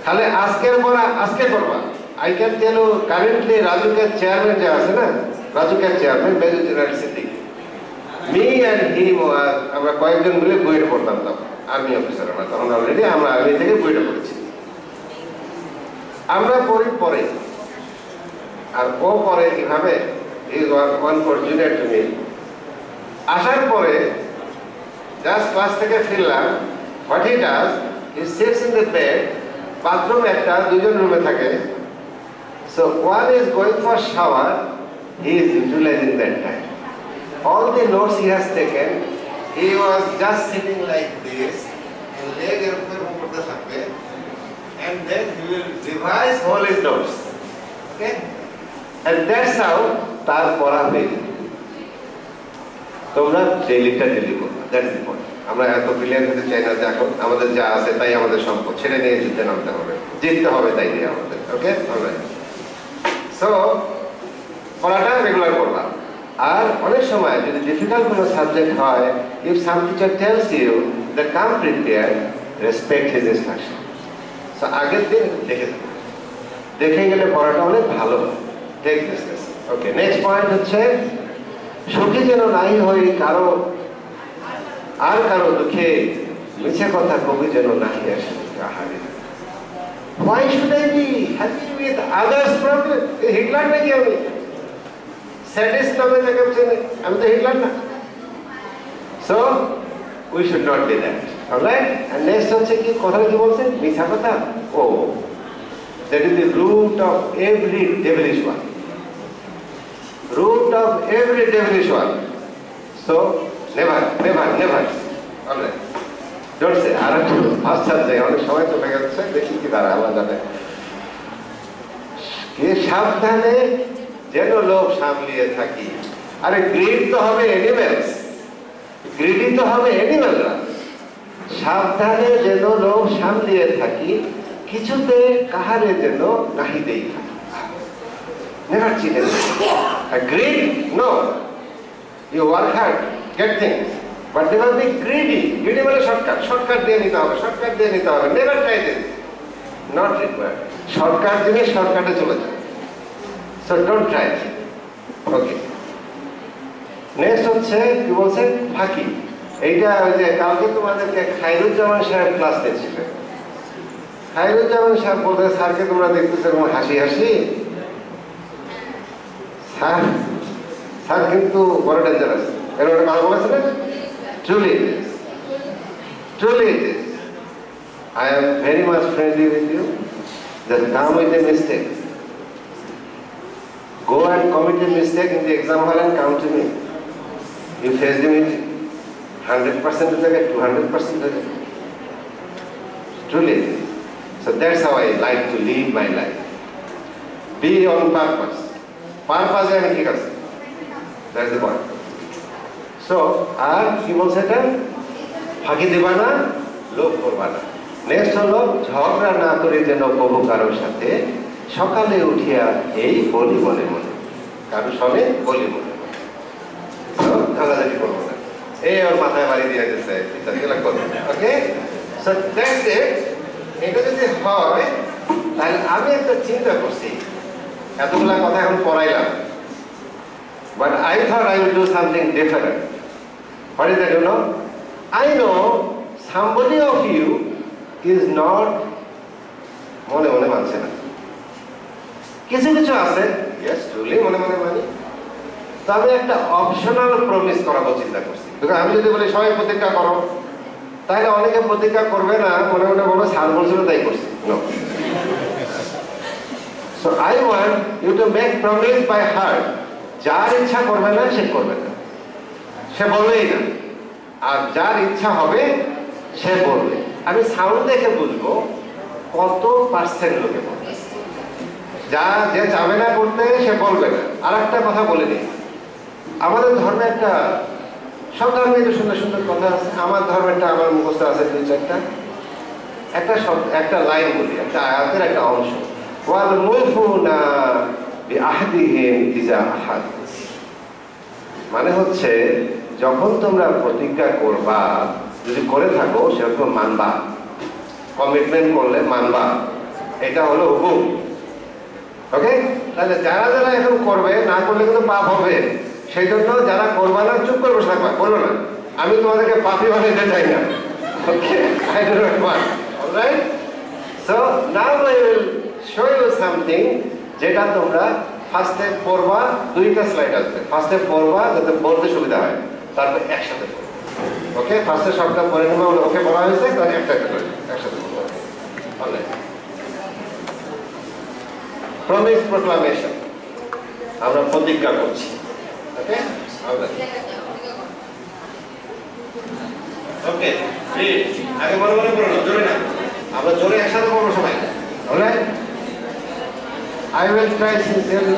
খালি আজকের পড়া আজকে করবা। I can tell you currently রাজুকের চেয়ারম্যান যে আছে না, রাজুকের chairman major general Siddique, me and him, আমরা কয়েকজন মিলে বুয়েট পড়তাম তখন, আর্মি অফিসার আমরা তখন, অলরেডি আমরা আর্মি থেকে বুয়েট পড়েছি। আমরা পড়ি পরে, আর ও পরে কিভাবে, is one for junior to me. আসার পরে জাস্ট ক্লাস থেকে ফিরলাম, what he does, he sits in the bed, bathroom একটা, দুজন রুমে থাকে, so one is going for shower, he is utilizing that time. All the notes he has taken, he was just sitting like this, and leg এর উপরে থাকবে, and then he will revise all his notes. Okay? And that's how তার পড়া হয়ে যায়। তোমরা ডেইলিটা daily করবে, that's the point. আমরা এত ক্লিয়ার হতে চাই না যে এখন আমাদের যা আছে তাই আমাদের সম্পদ, ছেড়ে নিয়ে যুদ্ধে নামতে হবে, জিততে হবে তাই দিয়ে আমাদের। Okay, alright. সো পড়াটা রেগুলার করবা। আর অনেক সময় যদি ডিফিকাল্ট কোনো সাবজেক্ট হয়, if some teacher tells you that come prepared, respect his instruction. So আগের দিন দেখে গেলে পড়াটা অনেক ভালো। Take this. Okay, next point হচ্ছে সুখী যেন নাই হই কারো, আর কারো দুঃখে মিছে কথা কবি যেন নাহি আসে কাহারি। Why should I be happy with others' problem? Hitler নাকি আমি? স্যাডিস্ট নামে যাকে চেনে, আমি তো হিটলার না। So we should not do that. Alright? And next হচ্ছে কি, কথাটা কি বলছেন? মিছা কথা? Oh, that is the root of every devilish one. Root of every devilish one. So never, never, never. Alright. Don't say, আর একটু ফাস্টার যাই, অনেক সময় চলে গেছে, দেখি কি দাঁড়া আমার জানে। কে সাবধানে যেন লোভ সামলিয়ে থাকি। আরে গ্রিড তো হবে অ্যানিমেলস, গ্রিডি তো হবে অ্যানিমেলরা। সাবধানে যেন লোভ সামলিয়ে থাকি, কিছুতে কাহারে যেন নাহি দেই থাকি। Never cheat anyone. Greed? No. You work hard, get things. But never be greedy. Greedy মানে shortcut. Shortcut দিয়ে নিতে হবে, shortcut দিয়ে নিতে হবে। Never try this. Not required. Shortcut জিনিস shortcut-এ চলে যায়। So don't try it. Okay. Next হচ্ছে কি বলছেন, ফাঁকি। এইটা ওই যে কালকে তোমাদেরকে খায়রুজ্জামান সাহেব ক্লাস নিচ্ছিলেন। খায়রুজ্জামান সাহেব বলতে, স্যারকে তোমরা দেখতেছো এরকম হাসি হাসি, স্যার কিন্তু বড় ডেঞ্জারাস, এরকম একটা কথা বলেছে না? Truly it is. Truly it is. I am very much friendly with you. Just come with a mistake. Go and commit a mistake in the exam hall and come to me. You face the meeting. 100% is like 200% is like. Truly it is. So that's how I like to live my life. Be on purpose. Purpose and ঠিক আছে। That's the point. So, আর কি বলছে এটা? ফাঁকি দিবা না, লোভ করবা না। নেক্সট হলো, ঝগড়া না করে যেন প্রভু কারোর সাথে সকালে উঠিয়া এই বলি মনে মনে, কারোর সঙ্গে বলি মনে মনে। ঝগড়াঝাটি করবো না, এই ওর মাথায় বাড়ি দিয়ে দিচ্ছে, এগুলো করবো না। ওকে, সো দ্যাটস ইট। এটা যদি হয়, তাহলে আমি একটা চিন্তা করছি, এতগুলা কথা এখন পড়াইলাম, but I thought I would do something different. What is that, you know? I know somebody of you is not মনে মনে মানছে না, কিছু কিছু আছে yes truly মনে মনে মানি। তো আমি একটা অপশনাল প্রমিস করাবো চিন্তা করছি। আমি যদি বলি সবাই প্রতিজ্ঞা করো, তাহলে অনেকে প্রতিজ্ঞা করবে না, মনে মনে বলবো স্যার বলছিল তাই করছি। No. So I want you to make promise by heart. যার ইচ্ছা করবে না সে করবে না, সে বলবেই না। আর যার ইচ্ছা হবে সে বলবে। আমি সাউন্ড দেখে বুঝবো কত পার্সেন্ট লোকে বলবে। যে চাবে না করতে সে বলবে না। আর একটা কথা বলে নিই, আমাদের ধর্মে সব ধর্মে একটু সুন্দর সুন্দর কথা আছে। আমার ধর্মেরটা আমার মুখস্থ আছে 2-4টা। একটা লাইন বলি, একটা আয়াতের একটা অংশ, ওয়াল মুফুনা বিআহদিহিম ইযা আহাদ। মানে হচ্ছে যখন তোমরা প্রতিজ্ঞা করবা, যদি করে থাকো সেরকম মানবা, কমিটমেন্ট করলে মানবা, এটা হলো হুকুম। ওকে, তাহলে যারা যারা এখন করবে, না করলে কিন্তু পাপ হবে। সেই জন্য যারা করবা না চুপ করে বসে থাকবা, বলো না। আমি তোমাদেরকে পাপি বানাইতে চাই না। ওকে, I do not want. Alright? So now I will show you something যেটা তোমরা ফার্স্টে পড়বা। 2টা স্লাইড আসবে, ফার্স্টে পড়বা যাতে বলতে সুবিধা হয়, তারপর একসাথে পড়বা। ওকে, ফার্স্টে সবটা পড়ে নেবা। ওকে বলা হয়েছে, তাহলে একটা একটা করে একসাথে পড়বা। অলরাইট, প্রমিস প্রোক্লামেশন, আমরা প্রতিজ্ঞা করছি। ওকে, ওকে, আগে মনে মনে পড়ো না, জোরে না, আমরা জোরে একসাথে পড়বো সবাই। Alright, I will try sincerely.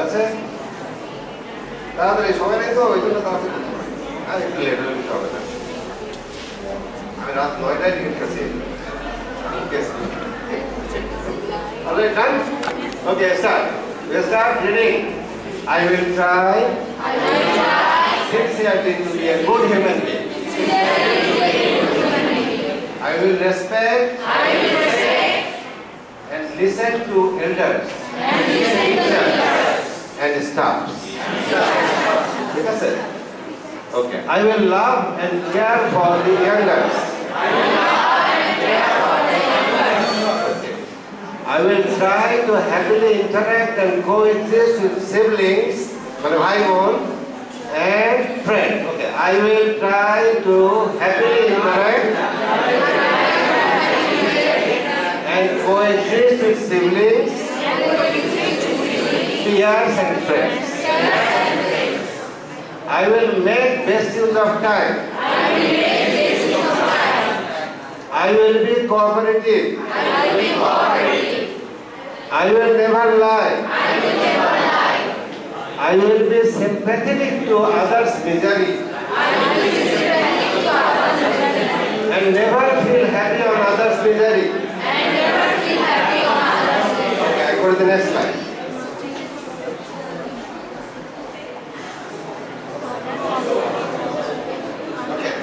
আছে তাড়াতাড়ি সবাই নেই তো, ওই জন্য তাড়াতাড়ি করতে পারি। আর একটু লেট হলে হবে না। আমি রাত 9টায় টিকিট কাছি। Alright, done? Okay, start. We'll start reading. I will try sincerely to be a good human being. I will respect and listen to elders and staffs. ঠিক আছে? Okay. I will love and care for the youngers. I will try to happily interact and coexist with siblings, মানে ভাই বোন, and friends. Okay, I will try to happily interact and coexist with siblings, peers, and friends. I will make best use of time. I will be cooperative. I will never lie. I will be sympathetic to others' misery. And never feel happy on others' misery. Okay, I go to the next slide. Okay.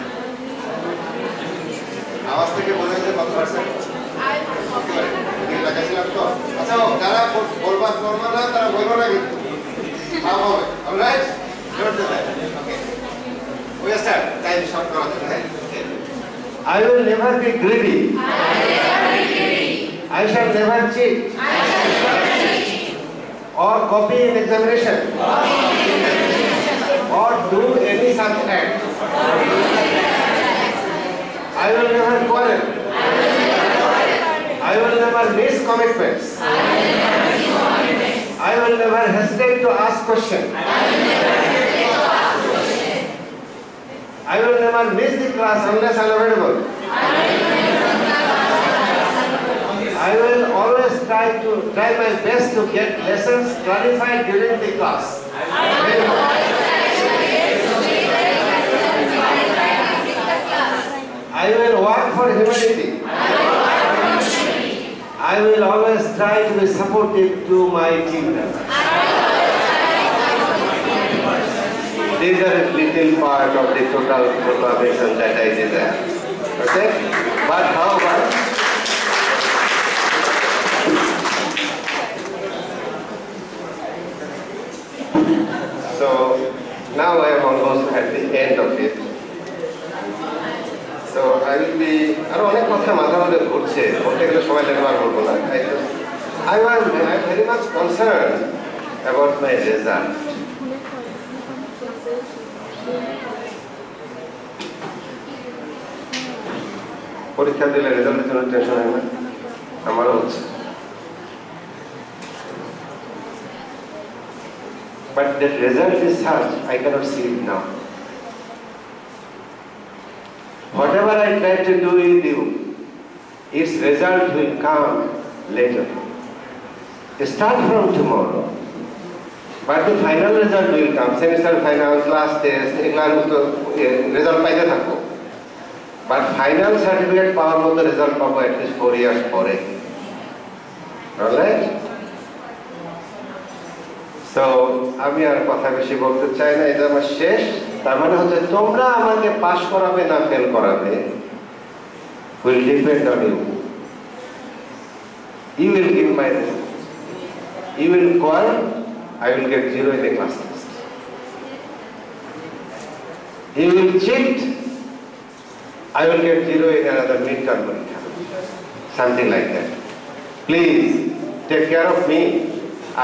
আওয়াজ থেকে বোঝা যাচ্ছে কত percent? আচ্ছা, যারা বলবা করবো না তারা বলবো না, কিন্তু ভাব হবে। Alright, okay, we start. Time short করা যাবে। হ্যাঁ, I will never be greedy. I shall never cheat or copy in examination or do any such act. I will never quarrel. I will never miss commitments. I will never hesitate to ask questions. I will never miss the class unless unavoidable. I will always try my best to get lessons clarified during the class. I will work for humanity. I will always try to be supportive to my team members. These are a little part of the total proclamation that I did there. Okay? But however, so now I am almost at the end of it. So I will be, আরো অনেক কথা মাথার মধ্যে ঘুরছে, বলতে গেলে সময় লাগবে, আর বলবো না। I am very much concerned about my result. পরীক্ষা দিলে রেজাল্টের জন্য টেনশন হয় না? আমারও হচ্ছে। But the result is such, I cannot see it now. Whatever I try to do with you, its result will come later. Start from tomorrow. But the final result will come. Semester final, class test, result paite thakbo. But final certificate power moto result pabo at least 4 years pore. Alright? So, আমি আর কথা বেশি বলতে চাই না, এটা আমার শেষ। তার মানে হচ্ছে তোমরা আমাকে পাস করাবে না ফেল করাবে will depend on you. You will give my result. You will call, I will get 0 in the class test. You will cheat, I will get 0 in another midterm parekha. Something like that. Please take care of me.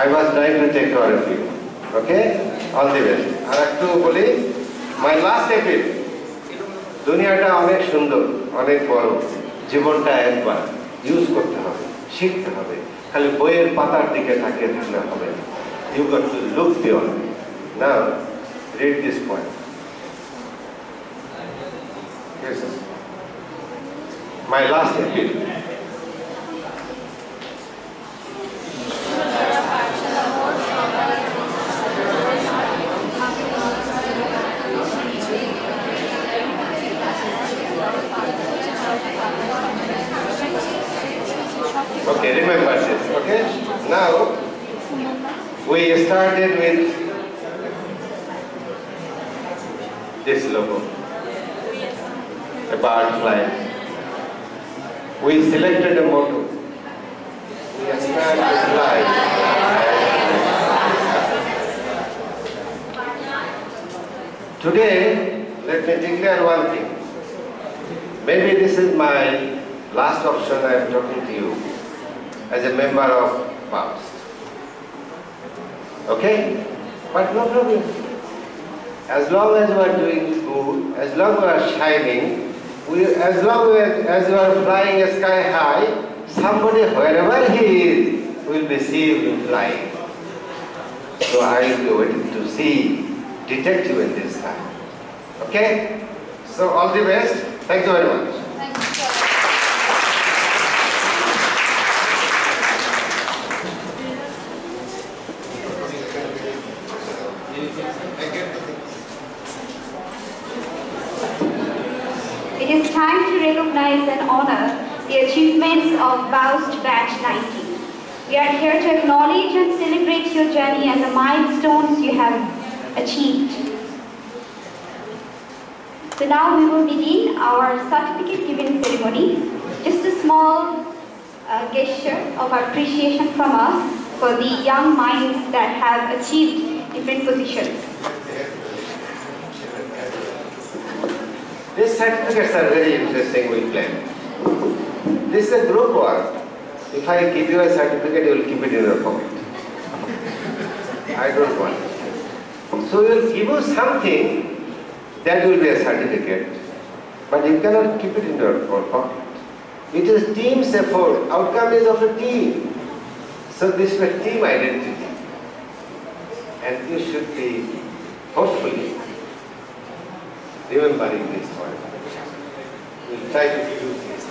I was trying to take care of you. Okay? All the best. আর একটু বলি, my last appeal. দুনিয়াটা অনেক সুন্দর, অনেক বড়। জীবনটা একবার use করতে হবে, শিখতে হবে। খালি বইয়ের পাতার দিকে তাকিয়ে থাকলে হবে না। You got to look beyond. Now, read this point. Yes, sir. My last appeal. Okay, remember this, okay? Now, we started with this logo, a bird flying. We selected a motto. We aspire to fly. Today, let me declare one thing. Maybe this is my last option I am talking to you as a member of BAUST. Okay? But no problem. As long as we are doing good, as long as we are shining, as long as we are flying sky high, somebody, wherever he is, will be seen flying. So I will be waiting to see, detect you in this sky. Okay? So all the best. Thank you very much. It is time to recognize and honor the achievements of BAUST Batch 90. We are here to acknowledge and celebrate your journey and the milestones you have achieved. So now we will begin our certificate giving ceremony. Just a small gesture of appreciation from us for the young minds that have achieved different positions. These certificates are very interesting, we plan. This is a group work. If I give you a certificate, you will keep it in your pocket. I don't want it. So we will give you something that will be a certificate, but you cannot keep it in your pocket. It is team's effort. Outcome is of a team. So this is a team identity. And you should be, hopefully, remembering this point. We'll try to give you this.